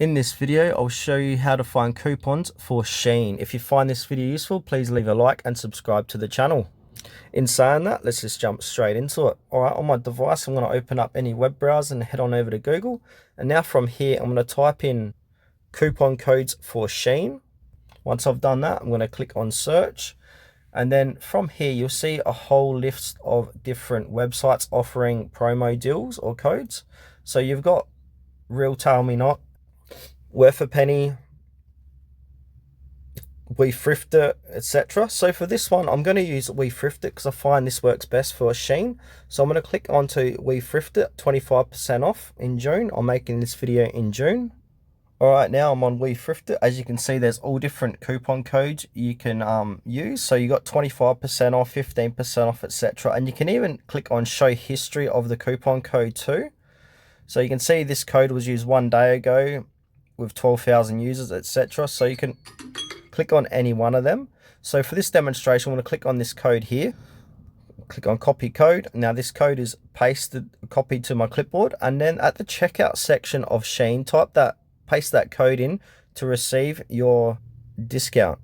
In this video, I'll show you how to find coupons for Shein. If you find this video useful, please leave a like and subscribe to the channel. In saying that, let's just jump straight into it. All right, on my device, I'm going to open up any web browser and head on over to Google. And now from here, I'm going to type in coupon codes for Shein. Once I've done that, I'm going to click on search. And then from here, you'll see a whole list of different websites offering promo deals or codes. So you've got Real Tell Me Not, Worth a Penny, We Thrift It, etc. So for this one, I'm going to use We Thrift It because I find this works best for Shein. So I'm going to click onto We Thrift It, 25% off in June. I'm making this video in June. All right, now I'm on We Thrift It. As you can see, there's all different coupon codes you can use. So you got 25% off, 15% off, etc. And you can even click on show history of the coupon code too. So you can see this code was used 1 day ago with 12,000 users, etc. So you can click on any one of them. So for this demonstration, I'm going to click on this code here. Click on copy code. Now this code is copied to my clipboard, and then at the checkout section of Shein, paste that code in to receive your discount.